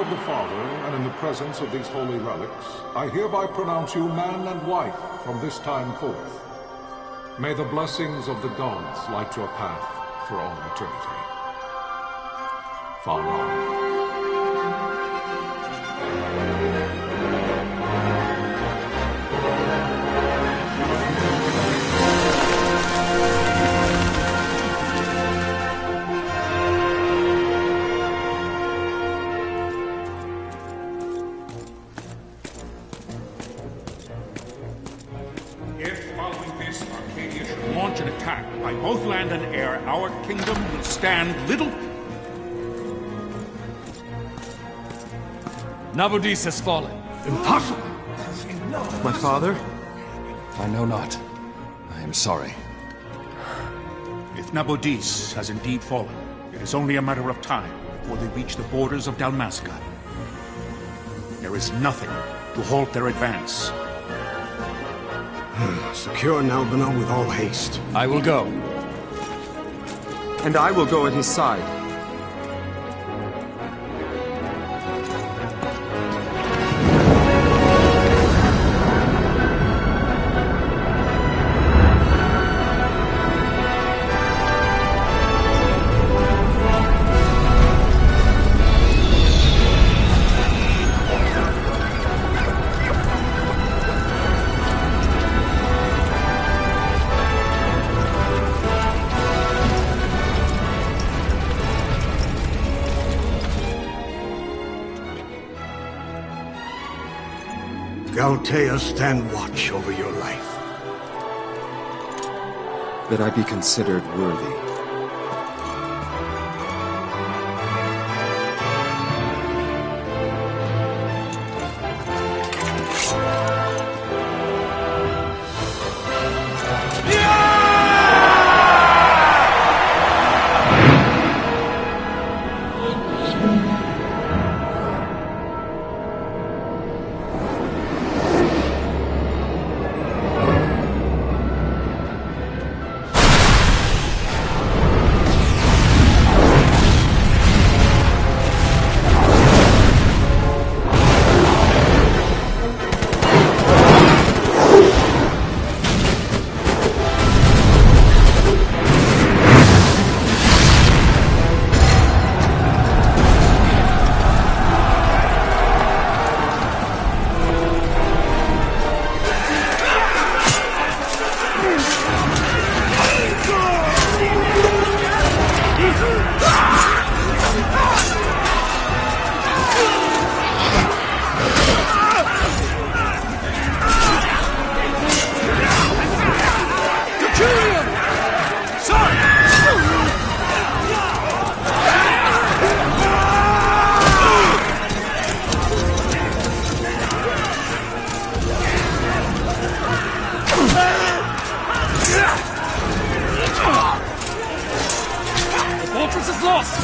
of the Father, and in the presence of these holy relics, I hereby pronounce you man and wife from this time forth. May the blessings of the gods light your path for all eternity. Far on. By both land and air, our kingdom will stand little... Nabudis has fallen. Impossible! My father? I know not. I am sorry. If Nabudis has indeed fallen, it is only a matter of time before they reach the borders of Dalmasca. There is nothing to halt their advance. Secure Nalbina with all haste. I will go. And I will go at his side. Galtea, stand watch over your life. That I be considered worthy.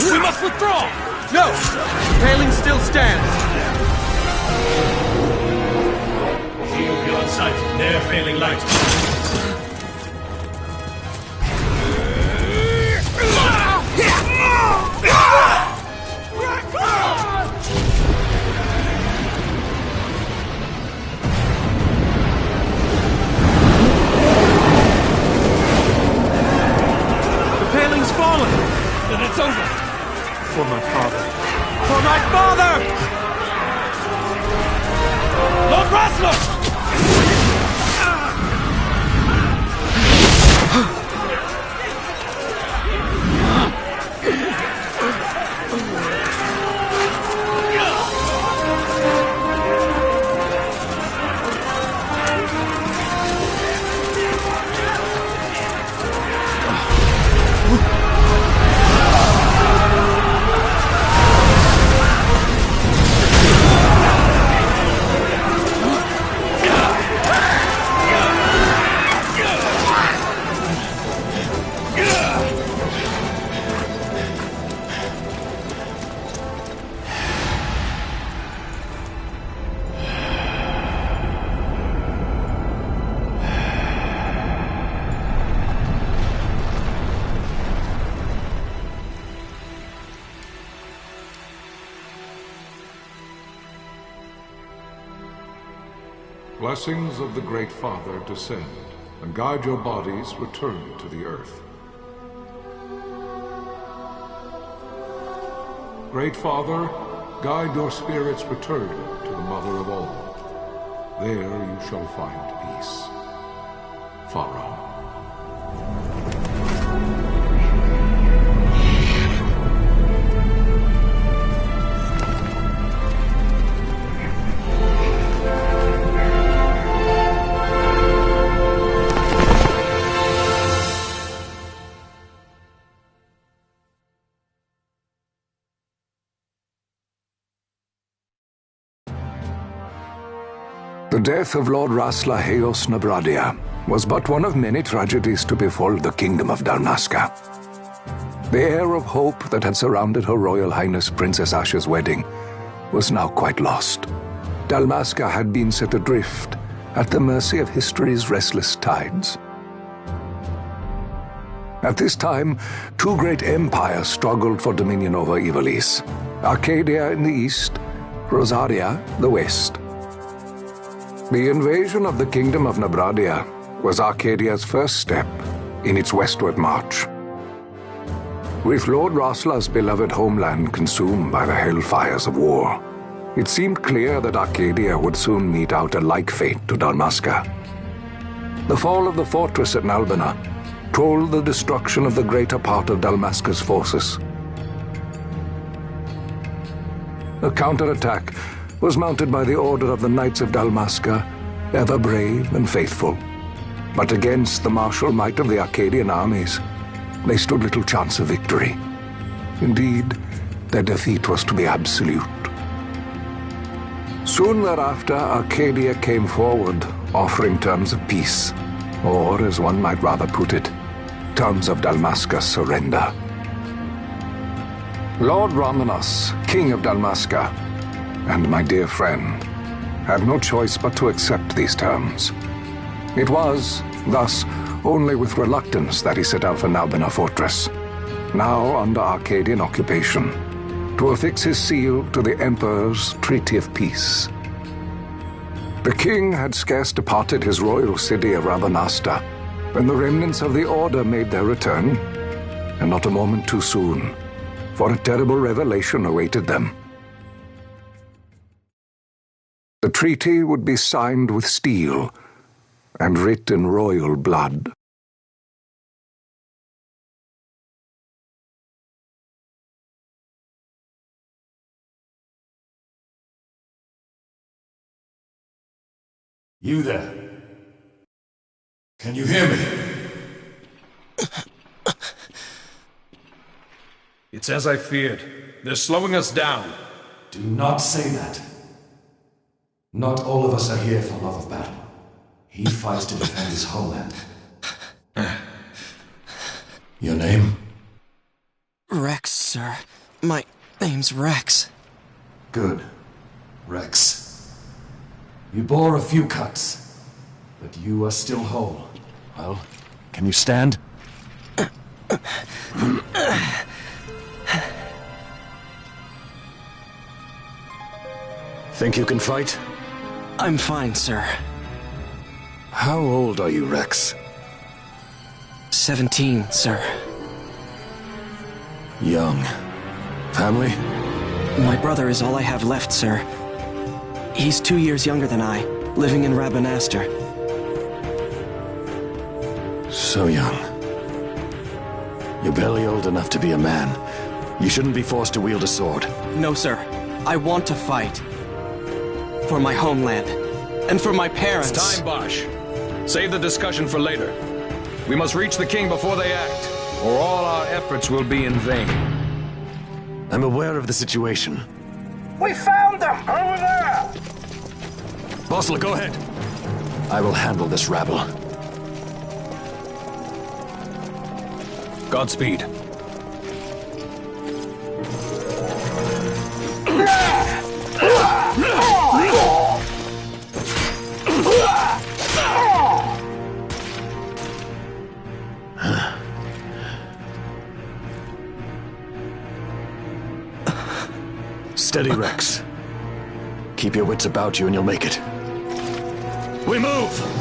We must withdraw! No! The paling still stands! Shield beyond sight, ne'er failing light. The paling's fallen! Then it's over! For my father. For my father! Lord Rasmus! blessings of the Great Father descend, and guide your bodies return to the earth. Great Father, guide your spirits return to the Mother of all. There you shall find peace. Pharaoh. The death of Lord Rasla Heos Nabradia was but one of many tragedies to befall the Kingdom of Dalmasca. The air of hope that had surrounded Her Royal Highness Princess Asha's wedding was now quite lost. Dalmasca had been set adrift at the mercy of history's restless tides. At this time, two great empires struggled for dominion over Ivalice: Arcadia in the east, Rosaria the west. The invasion of the Kingdom of Nabradia was Arcadia's first step in its westward march. With Lord Rasla's beloved homeland consumed by the hellfires of war, it seemed clear that Arcadia would soon mete out a like fate to Dalmasca. The fall of the fortress at Nalbina told the destruction of the greater part of Dalmasca's forces. A counterattack was mounted by the order of the Knights of Dalmasca, ever brave and faithful. But against the martial might of the Arcadian armies, they stood little chance of victory. Indeed, their defeat was to be absolute. Soon thereafter, Arcadia came forward, offering terms of peace, or, as one might rather put it, terms of Dalmasca's surrender. Lord Romanos, King of Dalmasca, and my dear friend, had no choice but to accept these terms. It was, thus, only with reluctance that he set out for Nalbina Fortress, now under Arcadian occupation, to affix his seal to the Emperor's Treaty of Peace. The king had scarce departed his royal city of Rabanasta when the remnants of the Order made their return, and not a moment too soon, for a terrible revelation awaited them. The treaty would be signed with steel and writ in royal blood. You there? Can you hear me? It's as I feared. They're slowing us down. Do not say that. Not all of us are here for love of battle. He fights to defend his homeland. Your name? Reks, sir. My name's Reks. Good. Reks. You bore a few cuts, but you are still whole. Well, can you stand? Think you can fight? I'm fine, sir. How old are you, Reks? 17, sir. Young. Family? My brother is all I have left, sir. He's 2 years younger than I, living in Rabanastre. So young. You're barely old enough to be a man. You shouldn't be forced to wield a sword. No, sir. I want to fight. For my homeland. And for my parents. It's time, Bosch. Save the discussion for later. We must reach the king before they act, or all our efforts will be in vain. I'm aware of the situation. We found them! Over there! Bossler, go ahead. I will handle this rabble. Godspeed. Steady, Reks. Keep your wits about you and you'll make it. We move!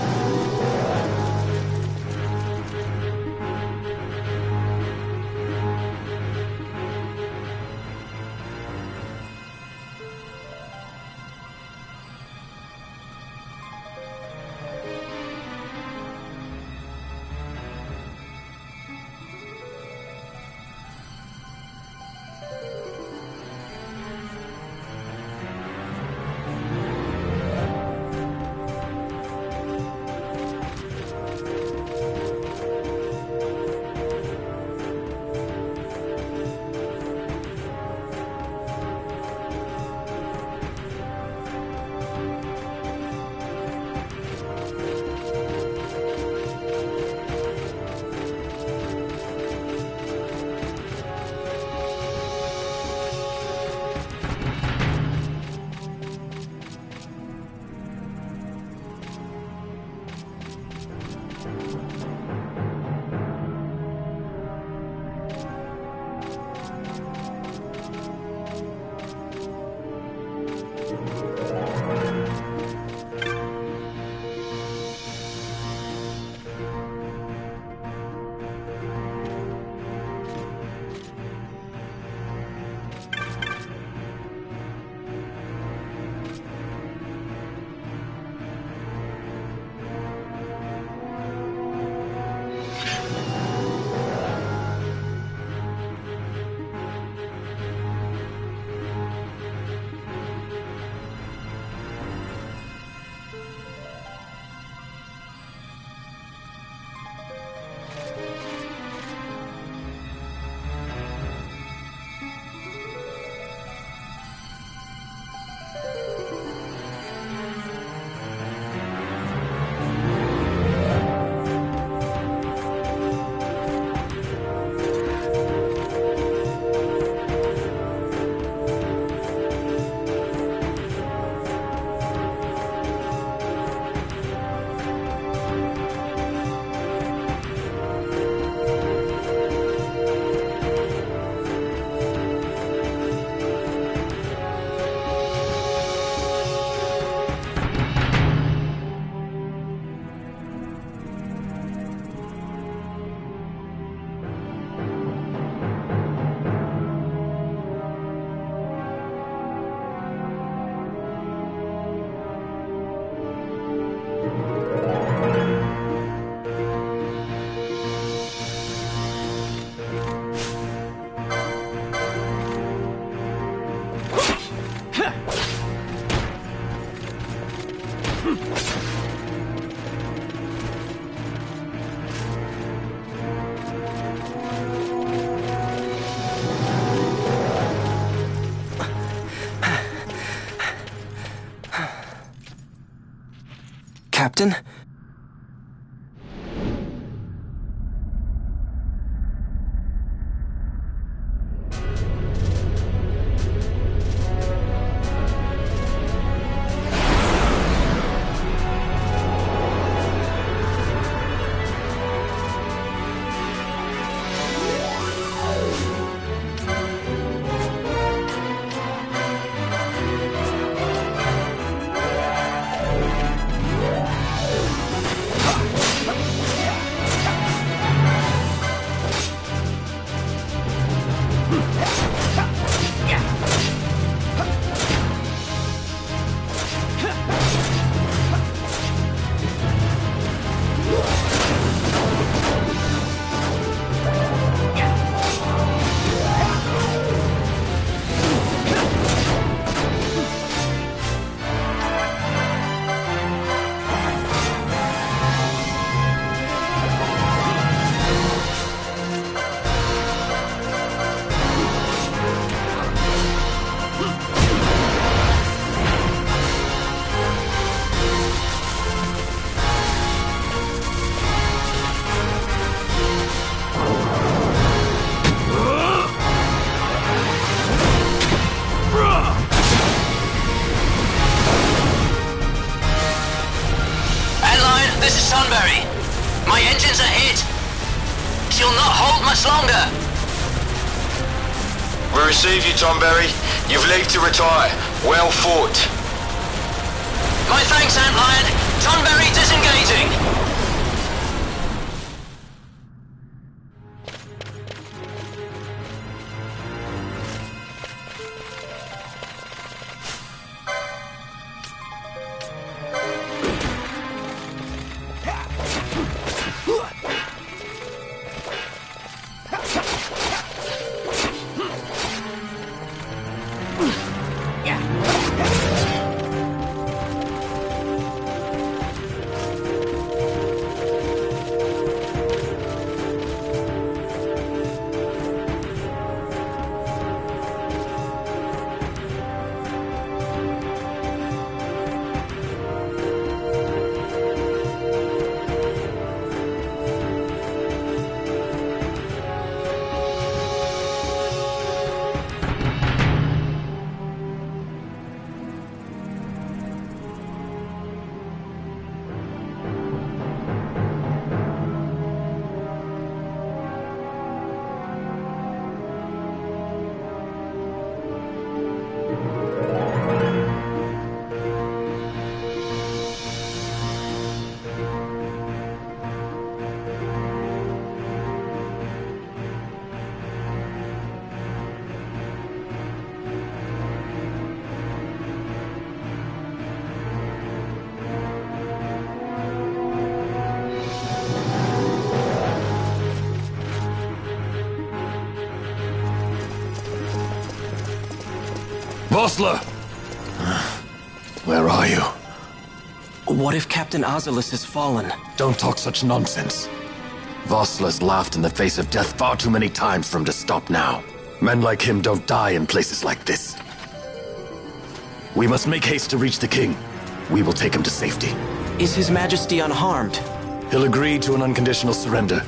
Captain? My engines are hit. She'll not hold much longer. We receive you, Tomberry. You've leave to retire. Well fought. My thanks, Antlion. Tonberry disengaging! Vossler! Where are you? What if Captain Azulis has fallen? Don't talk such nonsense. Vossler's laughed in the face of death far too many times for him to stop now. Men like him don't die in places like this. We must make haste to reach the king. We will take him to safety. Is His Majesty unharmed? He'll agree to an unconditional surrender.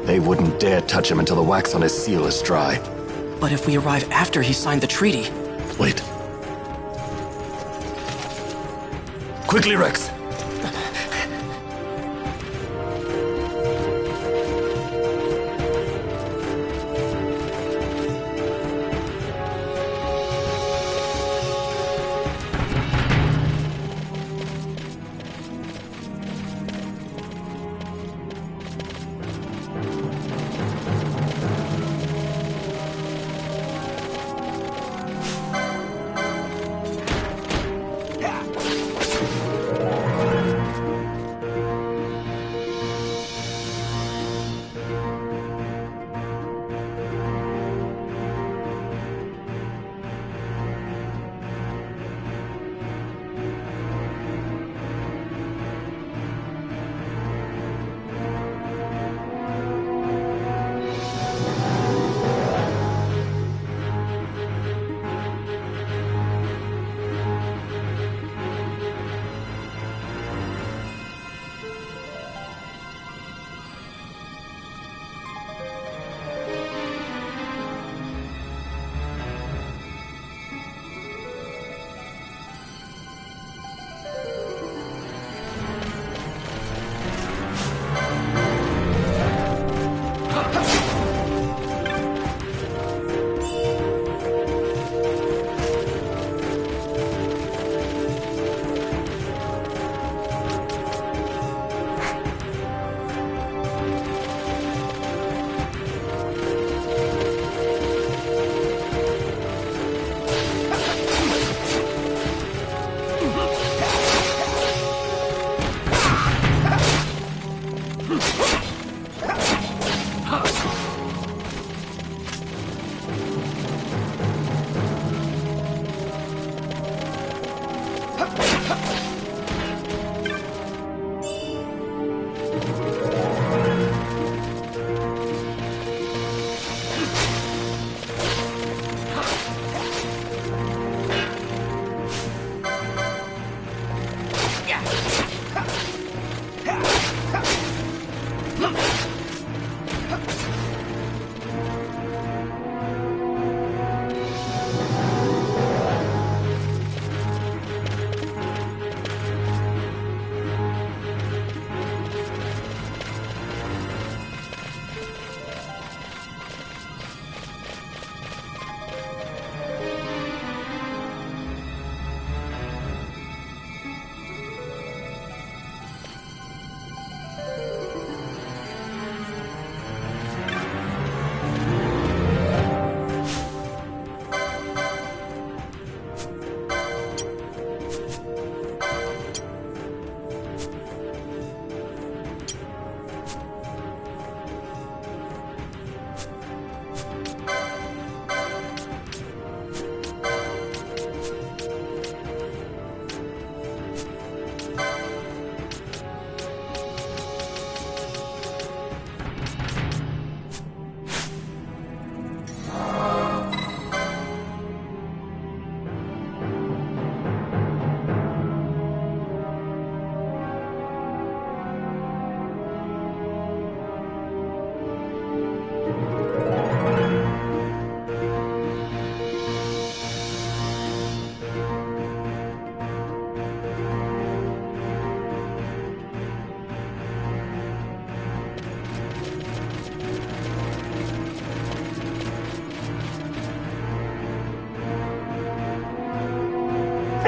They wouldn't dare touch him until the wax on his seal is dry. But if we arrive after he signed the treaty... Wait. Quickly, Reks!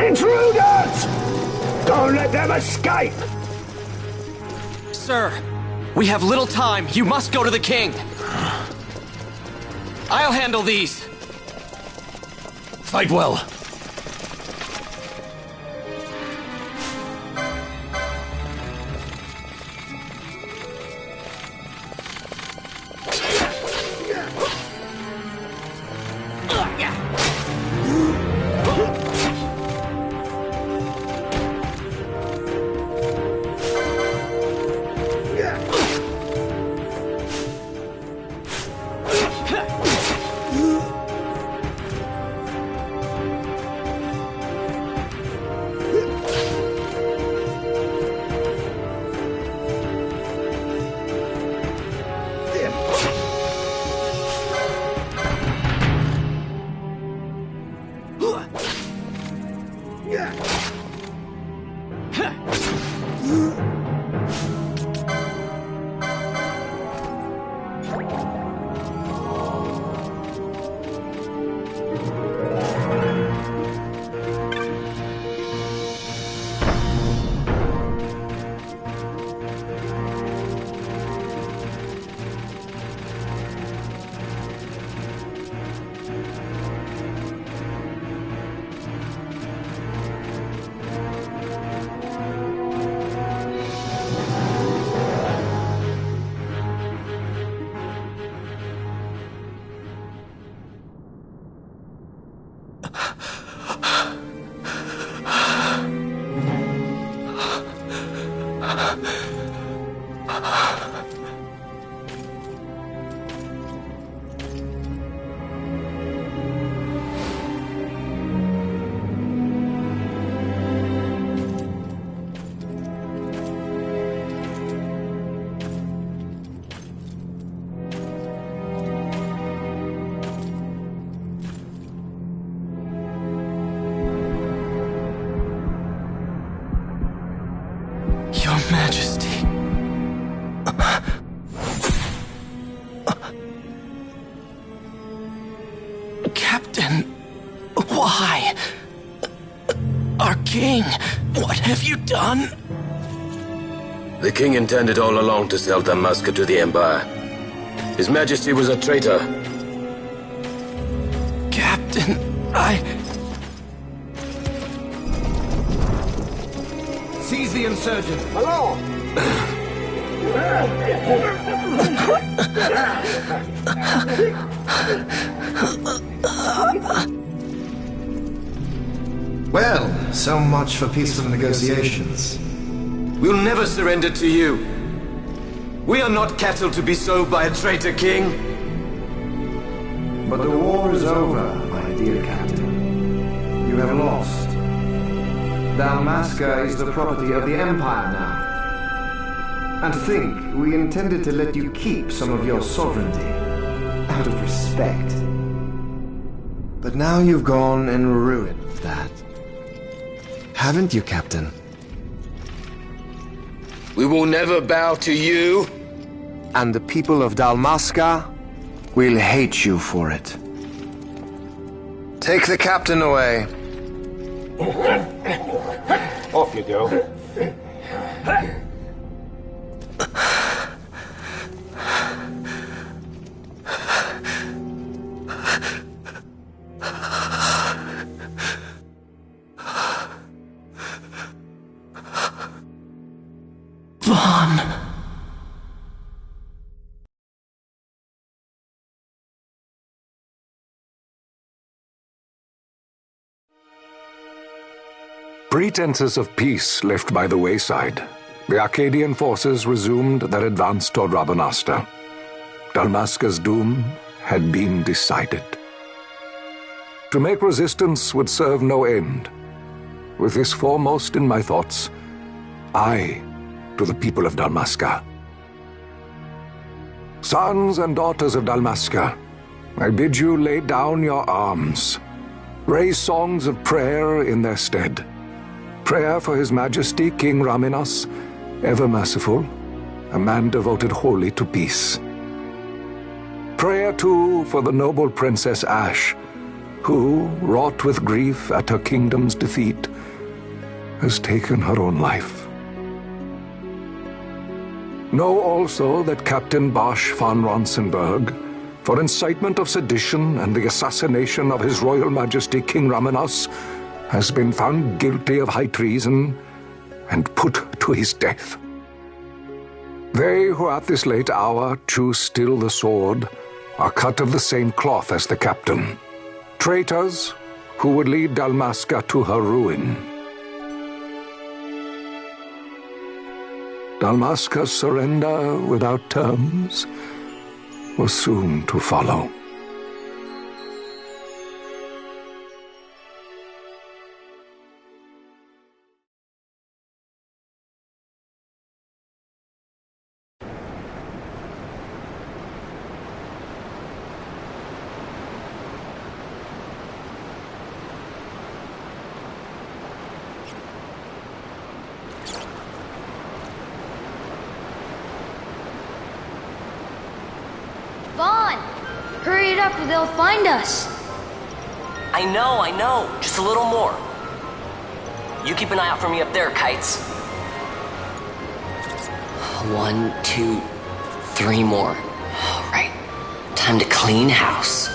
Intruders! Don't let them escape! Sir, we have little time. You must go to the king. I'll handle these. Fight well. Your Majesty. Captain, why? Our king, what have you done? The king intended all along to sell Dalmasca to the Empire. His Majesty was a traitor. Captain, Seize the insurgent. Hello! Well, so much for peaceful negotiations. We'll never surrender to you. We are not cattle to be sold by a traitor king. But the war is over, my dear Captain. You have lost. Dalmasca is the property of the Empire now. And to think we intended to let you keep some of your sovereignty, out of respect. But now you've gone and ruined that. Haven't you, Captain? We will never bow to you. And the people of Dalmasca will hate you for it. Take the captain away. Off you go. Pretenses of peace left by the wayside, the Arcadian forces resumed their advance toward Rabanasta. Dalmasca's doom had been decided. To make resistance would serve no end. With this foremost in my thoughts, I to the people of Dalmasca. Sons and daughters of Dalmasca, I bid you lay down your arms. Raise songs of prayer in their stead. Prayer for His Majesty King Raminas, ever merciful, a man devoted wholly to peace. Prayer, too, for the noble Princess Ash, who, wrought with grief at her kingdom's defeat, has taken her own life. Know also that Captain Bosch von Ronsenberg, for incitement of sedition and the assassination of His Royal Majesty King Ramenas, has been found guilty of high treason and put to his death. They who at this late hour choose still the sword are cut of the same cloth as the captain, traitors who would lead Dalmasca to her ruin. Dalmasca's surrender without terms was soon to follow. Vaughn! Hurry it up or they'll find us! I know. Just a little more. You keep an eye out for me up there, Kites. 1, 2, 3 more. All right. Time to clean house.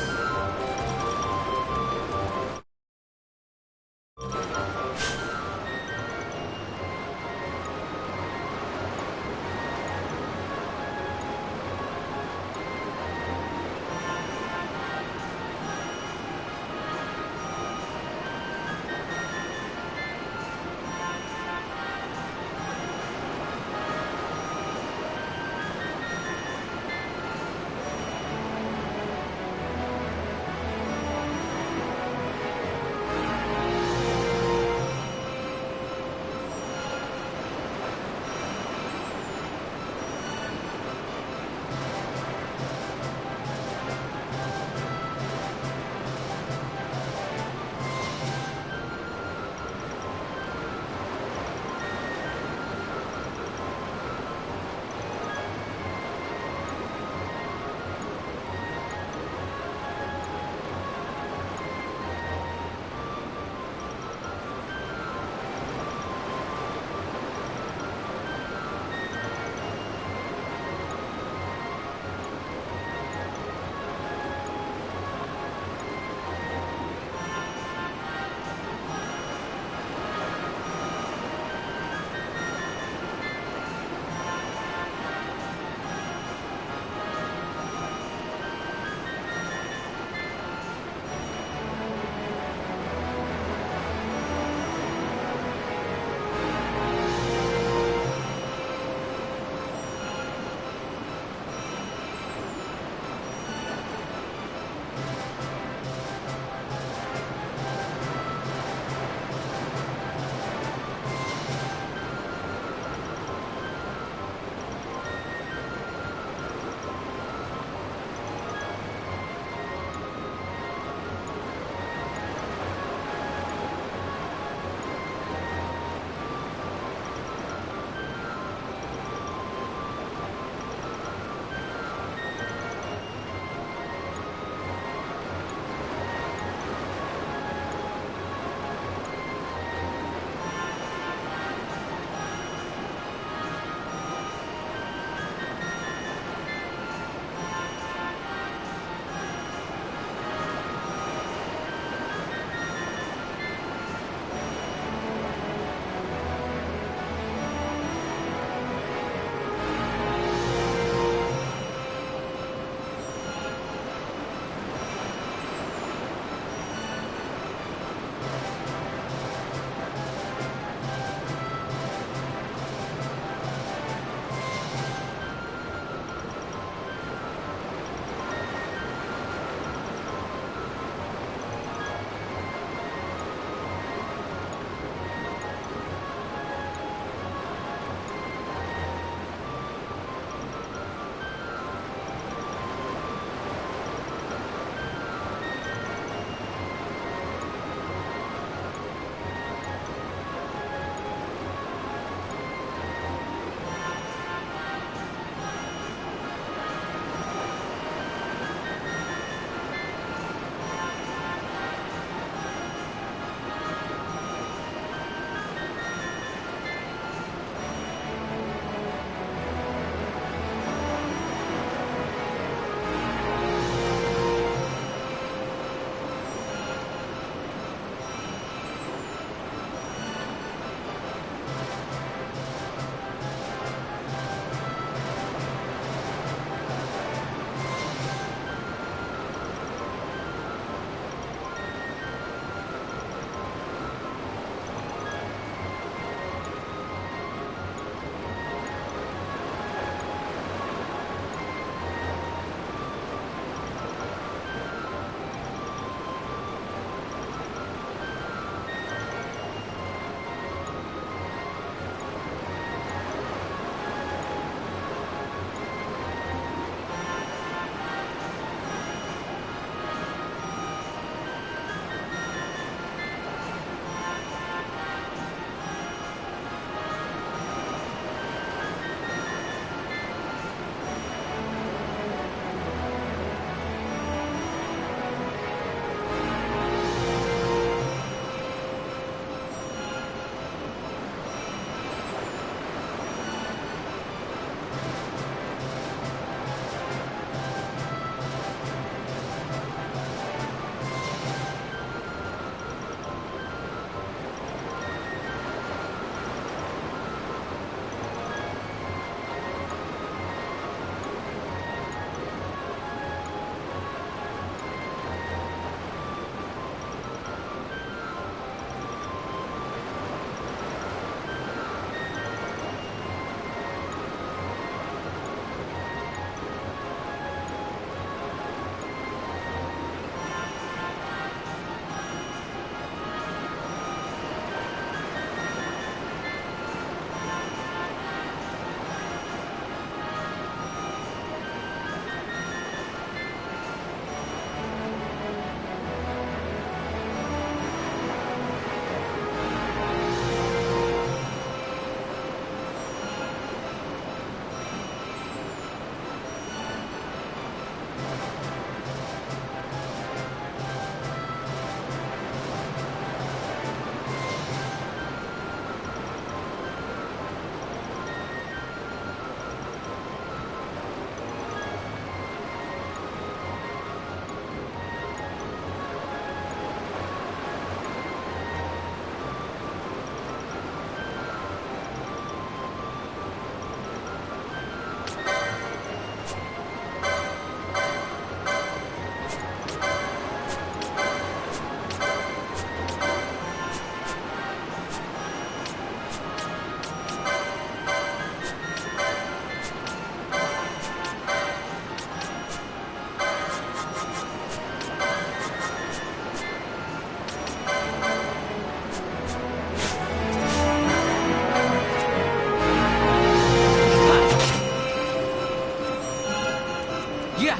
Yeah!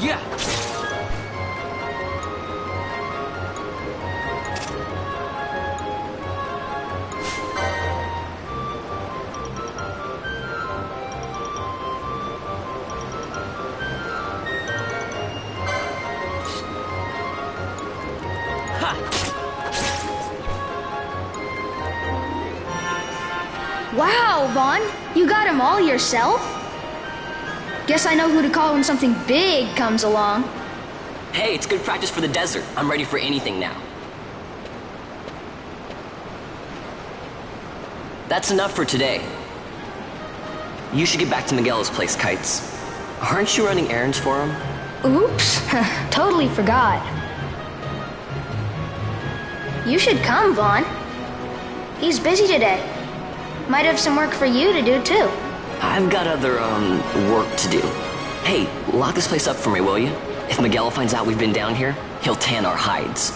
Yeah! Wow, Vaughn, you got them all yourself? Guess I know who to call when something big comes along. Hey, it's good practice for the desert. I'm ready for anything now. That's enough for today. You should get back to Miguel's place, Kites. Aren't you running errands for him? Oops, totally forgot. You should come, Vaughn. He's busy today. Might have some work for you to do, too. I've got other, work to do. Hey, lock this place up for me, will you? If Miguel finds out we've been down here, he'll tan our hides.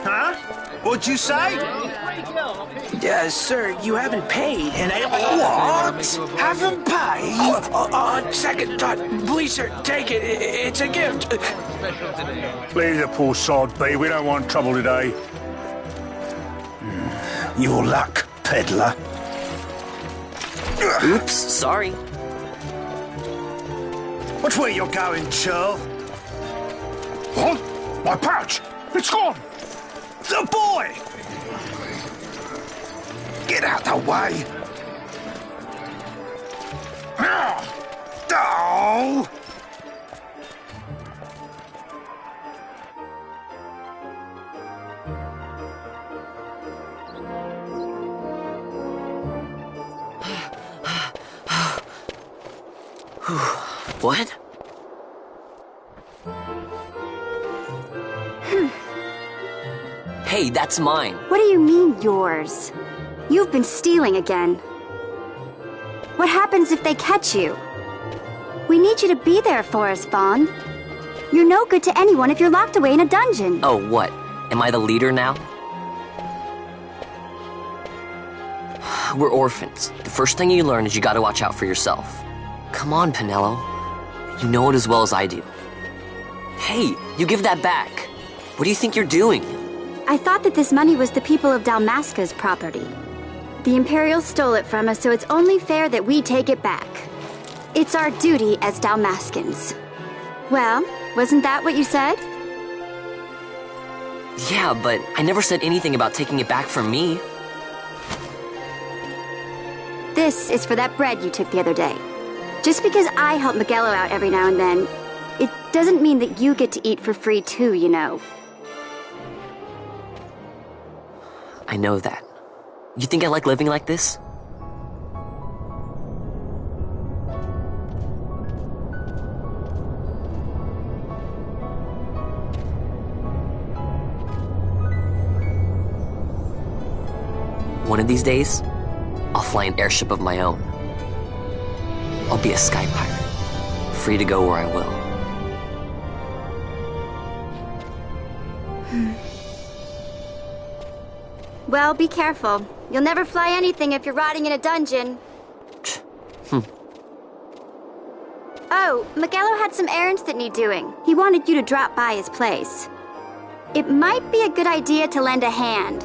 Huh? What'd you say? Sir, you haven't paid, and I... What? Haven't paid? On second thought, please, sir, take it. It's a gift. Leave the poor sod be. We don't want trouble today. Your luck, peddler. Oops, sorry. Watch where you're going, churl. What? My pouch! It's gone! The boy! Get out the way! Oh! What? Hey, that's mine. What do you mean, yours? You've been stealing again. What happens if they catch you? We need you to be there for us, Vaughn. You're no good to anyone if you're locked away in a dungeon. Oh, what? Am I the leader now? We're orphans. The first thing you learn is you gotta watch out for yourself. Come on, Pinello. You know it as well as I do. Hey, you give that back. What do you think you're doing? I thought that this money was the people of Dalmasca's property. The Imperials stole it from us, so it's only fair that we take it back. It's our duty as Dalmascans. Well, wasn't that what you said? Yeah, but I never said anything about taking it back from me. This is for that bread you took the other day. Just because I help Miguelo out every now and then, it doesn't mean that you get to eat for free too, you know. I know that. You think I like living like this? One of these days, I'll fly an airship of my own. I'll be a sky pirate, free to go where I will. Well, be careful. You'll never fly anything if you're rotting in a dungeon. Oh, Miguelo had some errands that need doing. He wanted you to drop by his place. It might be a good idea to lend a hand.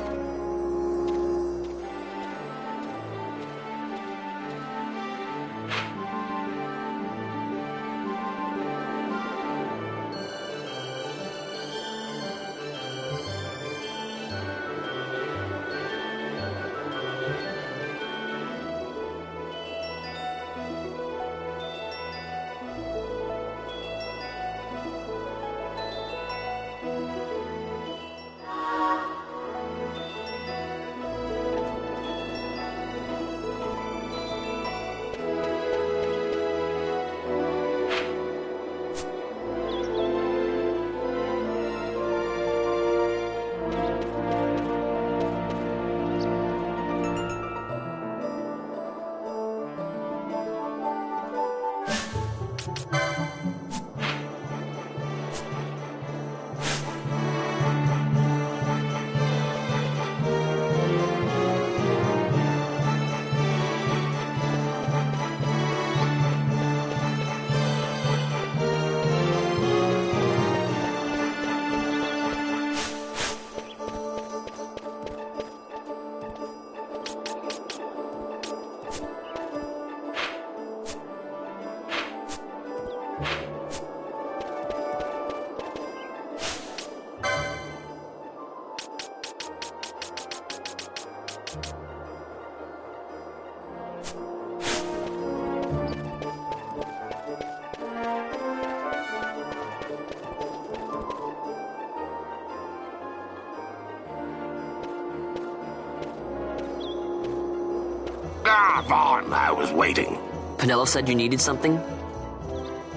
Vaughn. I was waiting. Penelo said you needed something?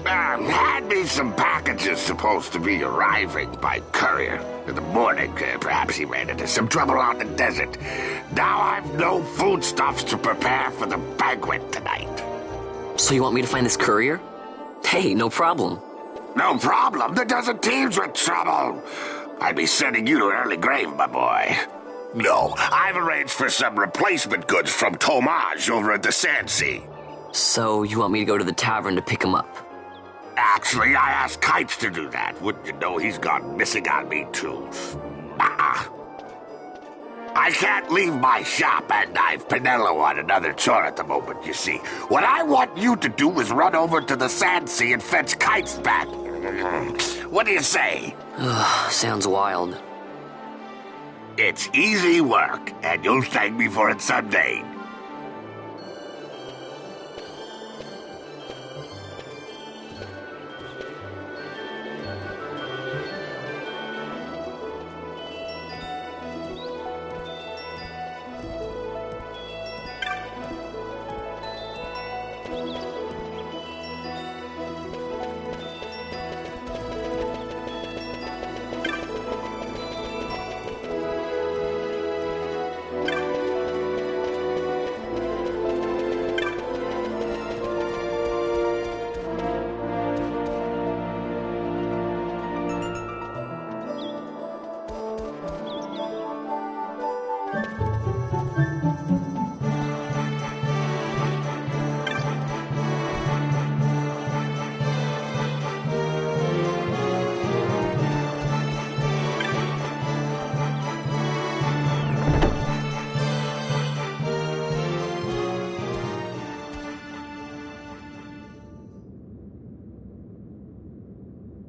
Had me some packages supposed to be arriving by courier. In the morning, perhaps he ran into some trouble on the desert. Now I've no foodstuffs to prepare for the banquet tonight. So you want me to find this courier? Hey, no problem. No problem. The desert teems with trouble. I'd be sending you to an early grave, my boy. No, I've arranged for some replacement goods from Tomage over at the Sand Sea. So you want me to go to the tavern to pick him up? Actually, I asked Kites to do that. Wouldn't you know he's gone missing on me, too? I can't leave my shop, and I've Penelo on another chore at the moment, you see. What I want you to do is run over to the Sand Sea and fetch Kites back. What do you say? Sounds wild. It's easy work, and you'll thank me for it someday.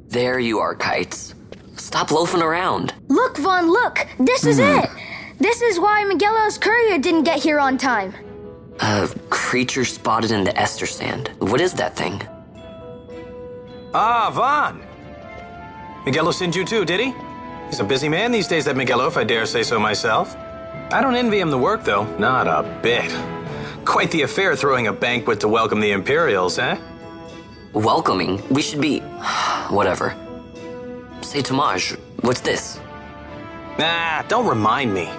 There you are, Kites. Stop loafing around. Look, Vaughn, look! This is it! This is why Miguelo's courier didn't get here on time. A creature spotted in the Ester Sand. What is that thing? Ah, Vaughn! Miguelo sent you too, did he? He's a busy man these days, that Miguelo, if I dare say so myself. I don't envy him the work, though. Not a bit. Quite the affair throwing a banquet to welcome the Imperials, eh? Welcoming? We should be... whatever. Say, Tomage, what's this? Nah, don't remind me.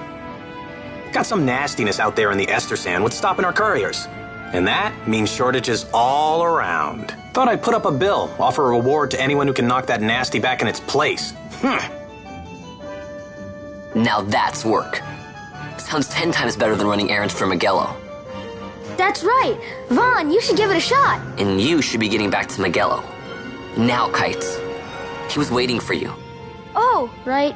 Got some nastiness out there in the Ester Sand. What's stopping our couriers? And that means shortages all around. Thought I'd put up a bill, offer a reward to anyone who can knock that nasty back in its place. Now that's work. Sounds 10 times better than running errands for Miguelo. That's right! Vaughn, you should give it a shot! And you should be getting back to Miguelo. Now, Kites. He was waiting for you. Oh, right.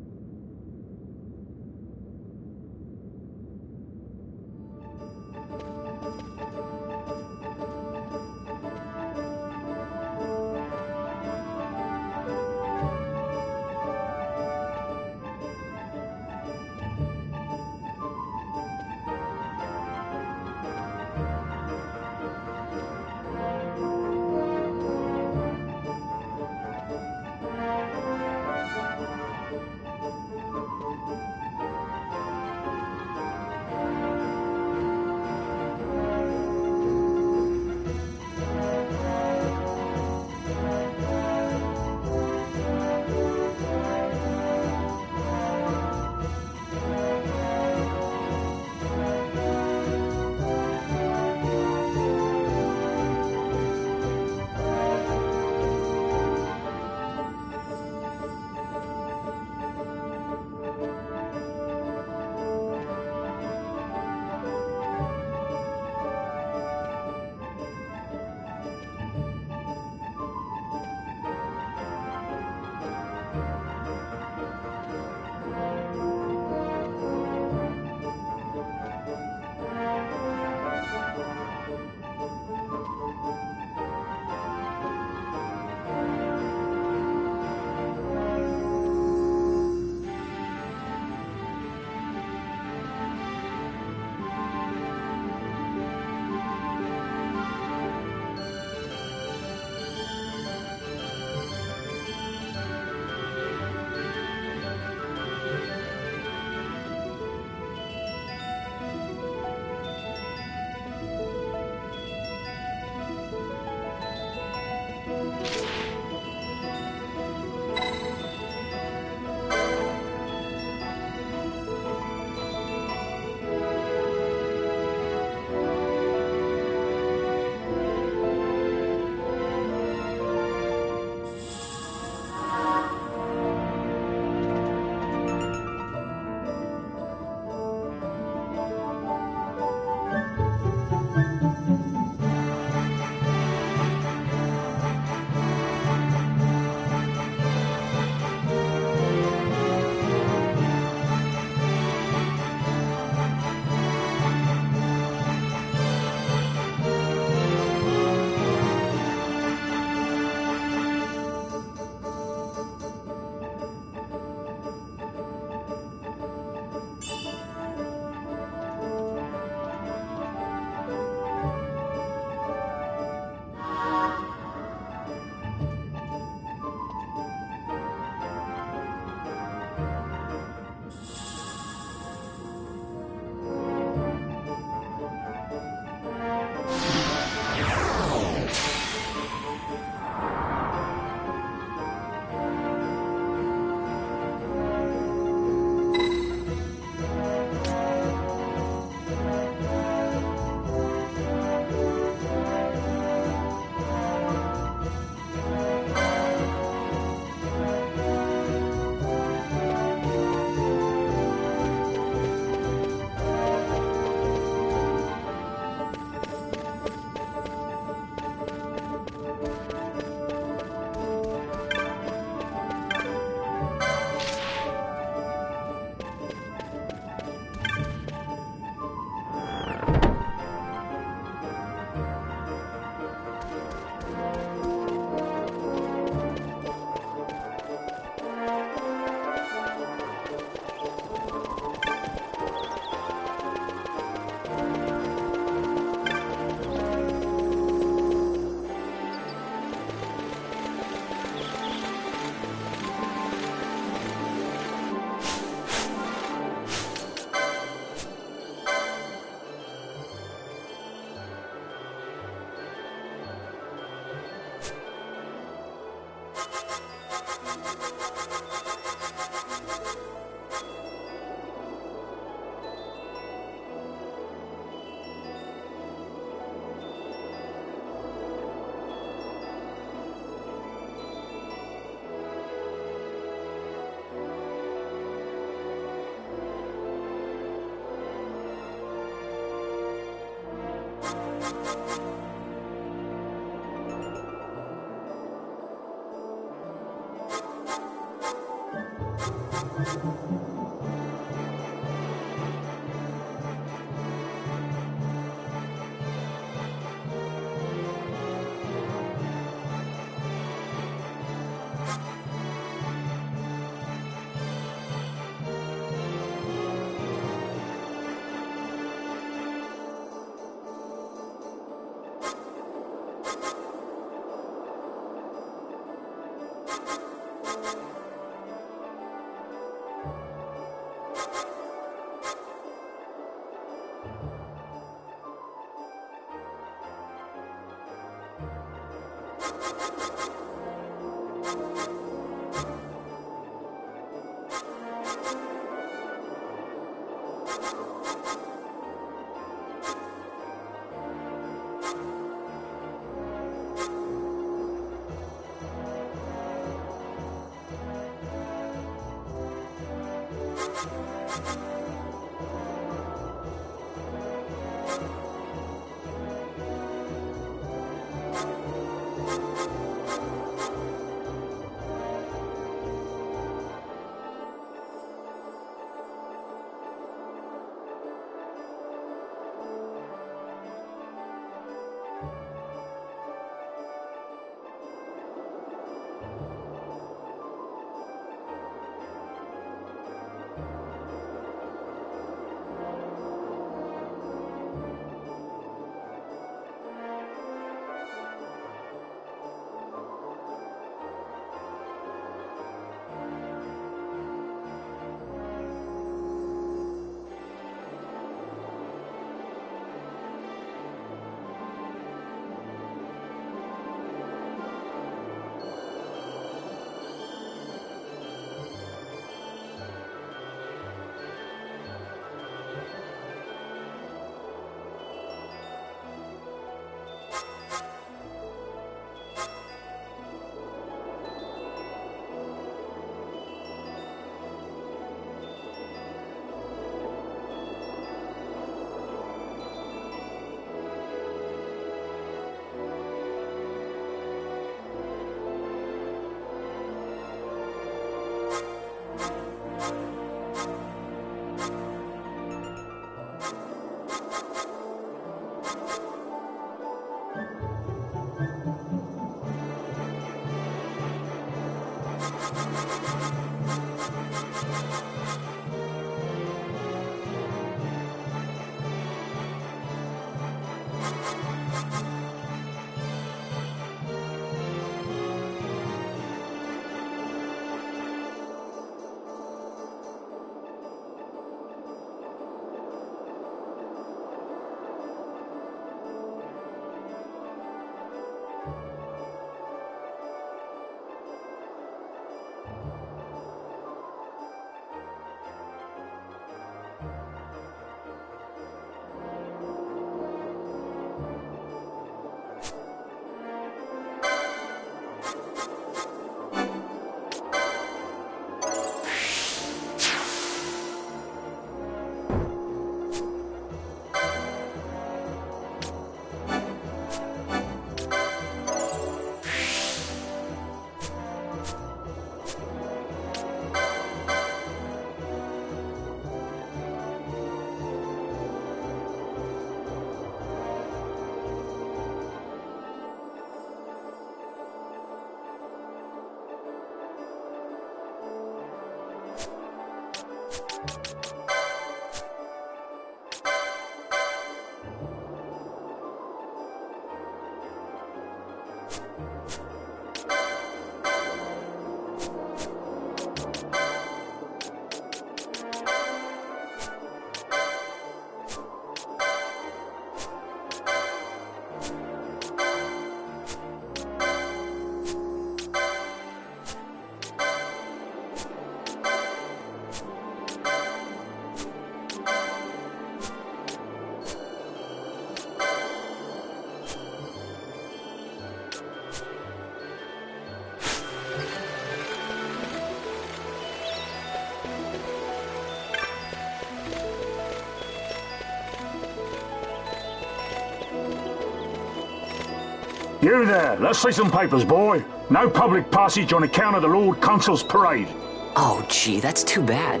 You there, let's see some papers, boy. No public passage on account of the Lord Consul's parade. Oh, gee, that's too bad.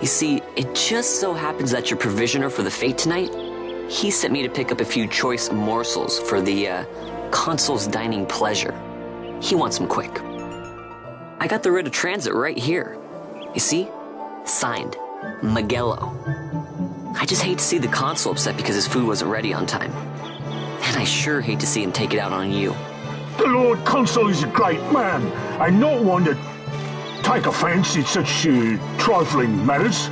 You see, it just so happens that your provisioner for the fete tonight, he sent me to pick up a few choice morsels for the, Consul's dining pleasure. He wants them quick. I got the writ of transit right here. You see? Signed, Magello. I just hate to see the Consul upset because his food wasn't ready on time. And I sure hate to see him take it out on you. The Lord Consul is a great man. I'm not one to take offense in such trifling matters.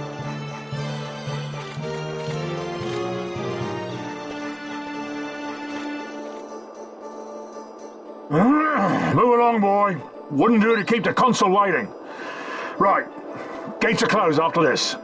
Move along, boy. Wouldn't do to keep the Consul waiting. Right. Gates are closed after this.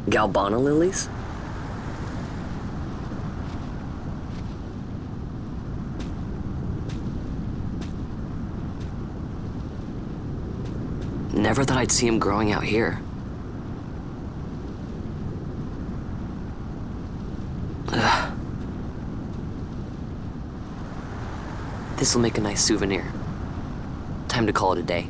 Galbana lilies? Never thought I'd see him growing out here. Ugh. This'll make a nice souvenir. Time to call it a day.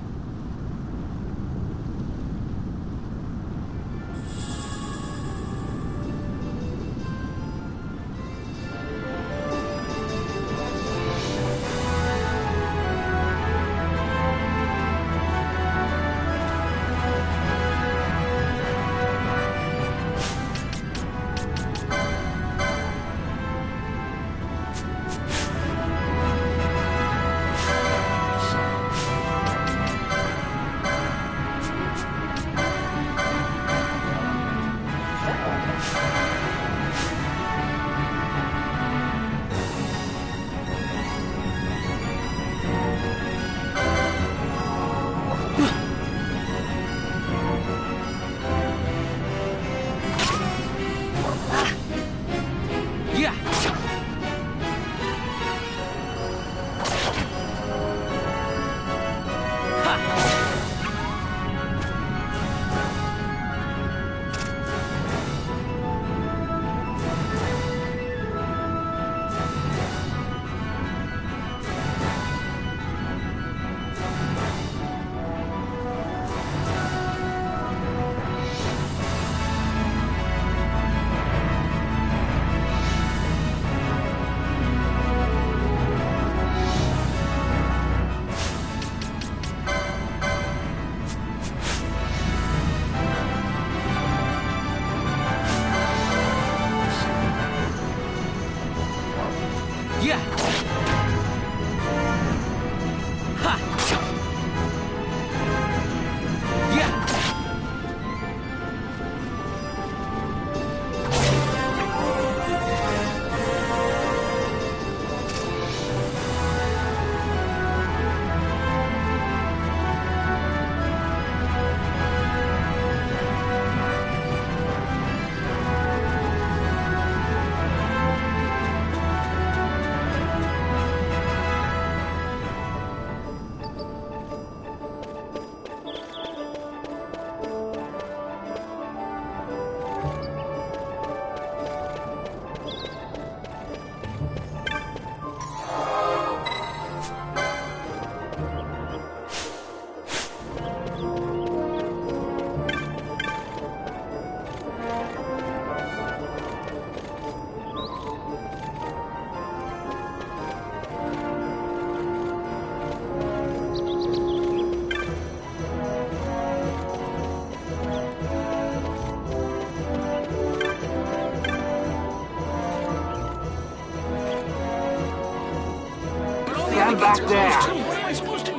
Stand back there!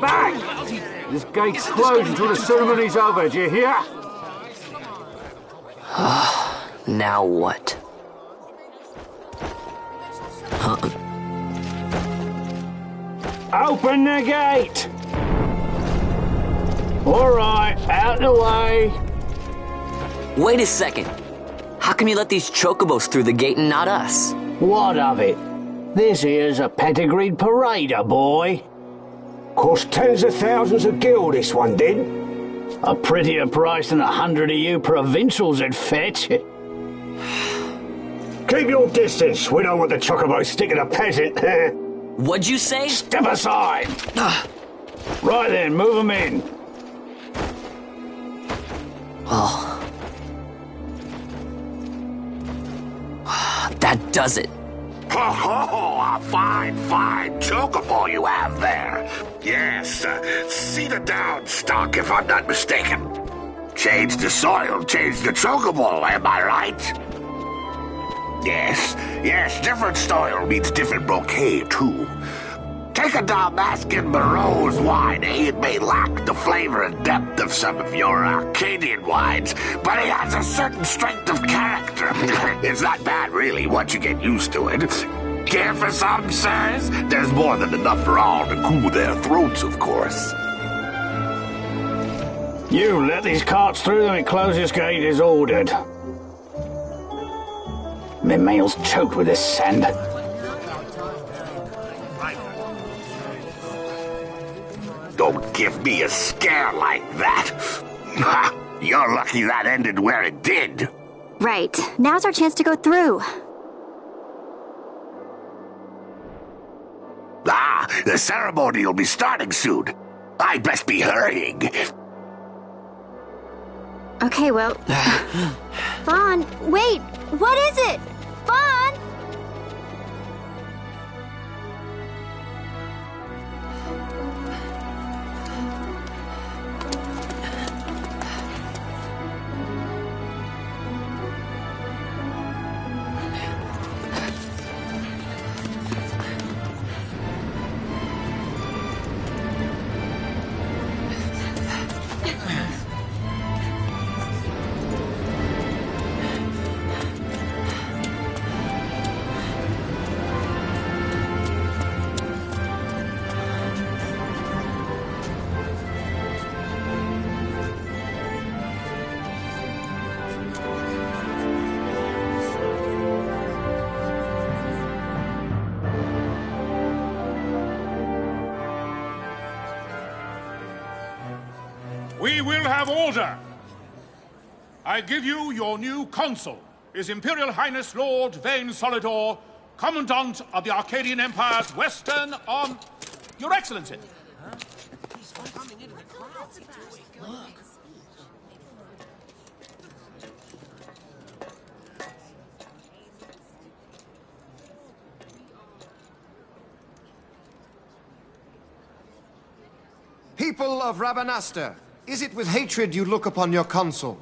Back! This gate's closed until the ceremony's over, do you hear? Now what? Open the gate! Alright, out the way. Wait a second. How come you let these chocobos through the gate and not us? What of it? This here's a pedigreed parader, boy. Cost tens of thousands of gil, this one did. A prettier price than 100 of you provincials would fetch. Keep your distance. We don't want the chocobos sticking a peasant. What'd you say? Step aside. Right then, move them in. Well... that does it. A fine chocobo you have there. Yes, cedar down stock if I'm not mistaken. Change the soil, change the chocobo, am I right? Yes, different soil means different bouquet too. Take a Dalmascan Moreau's wine. It may lack the flavor and depth of some of your Arcadian wines, but it has a certain strength of character. It's not bad, really, once you get used to it. Care for some, sirs? There's more than enough for all to cool their throats, of course. You let these carts through, the closest gate is ordered. My mail's choked with this sand. Don't give me a scare like that. You're lucky that ended where it did. Right. Now's our chance to go through. The ceremony will be starting soon. I'd best be hurrying. Okay, well... Vaughn, wait! What is it? Vaughn! We will have order. I give you your new consul, His Imperial Highness Lord Vane Solidor, Commandant of the Arcadian Empire's Western Arm... Your Excellency. People of Rabanastre, is it with hatred you look upon your consul?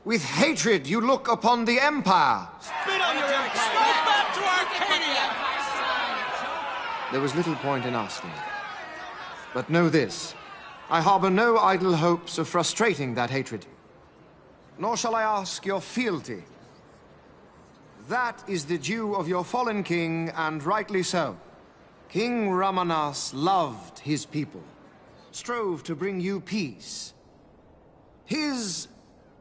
With hatred you look upon the Empire? Spit on your empire! Go back to Arcadia! There was little point in asking. But know this, I harbor no idle hopes of frustrating that hatred. Nor shall I ask your fealty. That is the due of your fallen king, and rightly so. King Ramanas loved his people, strove to bring you peace. His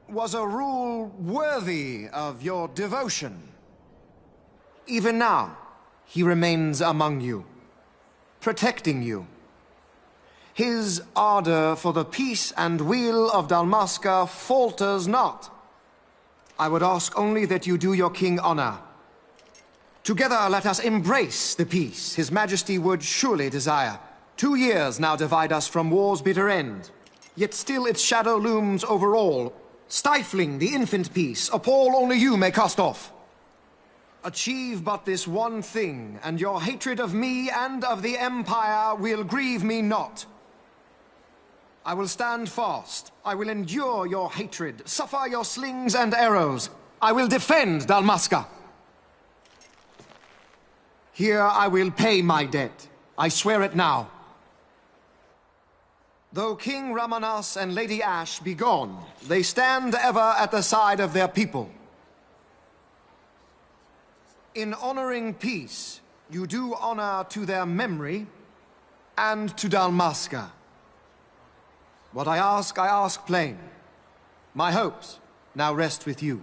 was a rule worthy of your devotion. Even now, he remains among you, protecting you. His ardor for the peace and weal of Dalmasca falters not. I would ask only that you do your king honor. Together let us embrace the peace His Majesty would surely desire. 2 years now divide us from war's bitter end, yet still its shadow looms over all, stifling the infant peace a pall only you may cast off. Achieve but this one thing, and your hatred of me and of the Empire will grieve me not. I will stand fast. I will endure your hatred, suffer your slings and arrows. I will defend Dalmasca. Here I will pay my debt. I swear it now. Though King Ramanas and Lady Ash be gone, they stand ever at the side of their people. In honoring peace, you do honor to their memory and to Dalmasca. What I ask plain. My hopes now rest with you.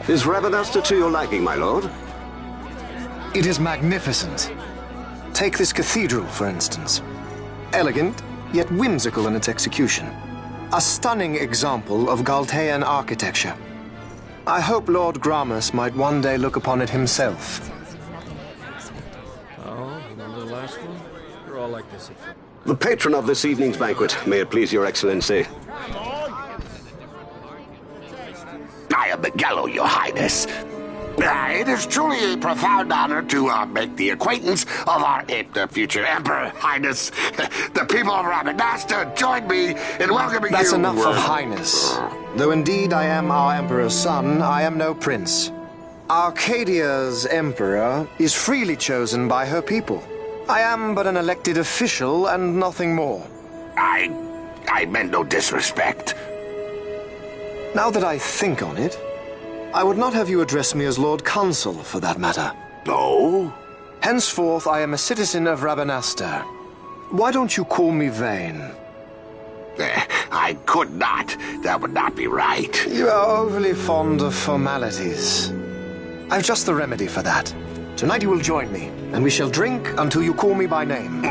Is Rabanastre to your liking, my lord? It is magnificent. Take this cathedral, for instance. Elegant, yet whimsical in its execution. A stunning example of Galtean architecture. I hope Lord Gramus might one day look upon it himself. Oh, remember the last one? You're all like this at first. The patron of this evening's banquet, may it please your excellency. I am Miguelo, your highness. It is truly a profound honor to make the acquaintance of our future emperor, highness. The people of Rabanasta join me in welcoming you. That's enough of highness. Though indeed I am our emperor's son, I am no prince. Arcadia's emperor is freely chosen by her people. I am but an elected official and nothing more. I meant no disrespect. Now that I think on it, I would not have you address me as Lord Consul, for that matter. No? Henceforth, I am a citizen of Rabanasta. Why don't you call me Vane? I could not. That would not be right. You are overly fond of formalities. I've just the remedy for that. Tonight you will join me, and we shall drink until you call me by name.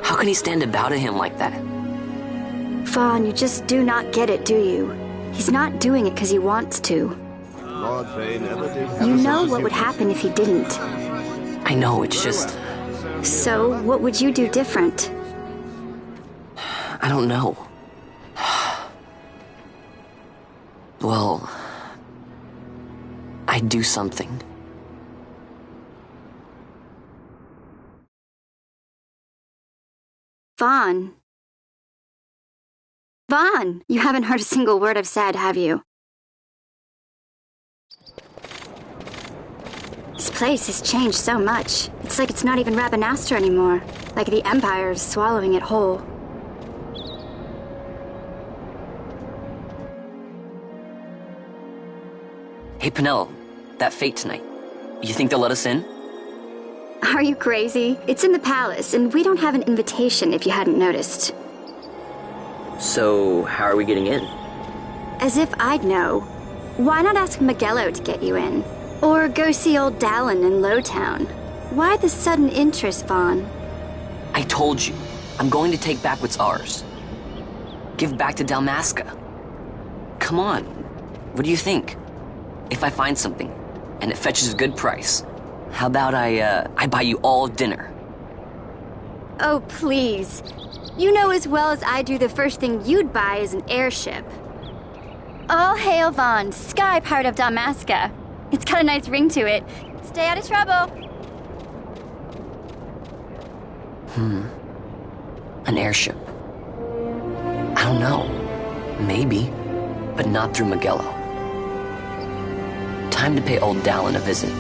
How can he stand about to him like that? Vaughn, you just do not get it, do you? He's not doing it because he wants to. Lord Vane never did. You know what would happen if he didn't. I know, it's just... So, what would you do different? I don't know. Well... I'd do something. Vaughn. Vaughn! You haven't heard a single word I've said, have you? This place has changed so much. It's like it's not even Rabanasta anymore. Like the Empire is swallowing it whole. Hey, Penelo, that fete tonight. You think they'll let us in? Are you crazy? It's in the palace, and we don't have an invitation if you hadn't noticed. So, how are we getting in? As if I'd know. Why not ask Miguelo to get you in? Or go see old Dallin in Lowtown? Why the sudden interest, Vaughn? I told you, I'm going to take back what's ours. Give back to Dalmasca. Come on, what do you think? If I find something, and it fetches a good price, how about I buy you all dinner? Oh, please. You know as well as I do the first thing you'd buy is an airship. All hail Vaughn, Sky Pirate of Dalmasca. It's got a nice ring to it. Stay out of trouble. An airship. I don't know. Maybe, but not through Miguelo. Time to pay old Dallin a visit.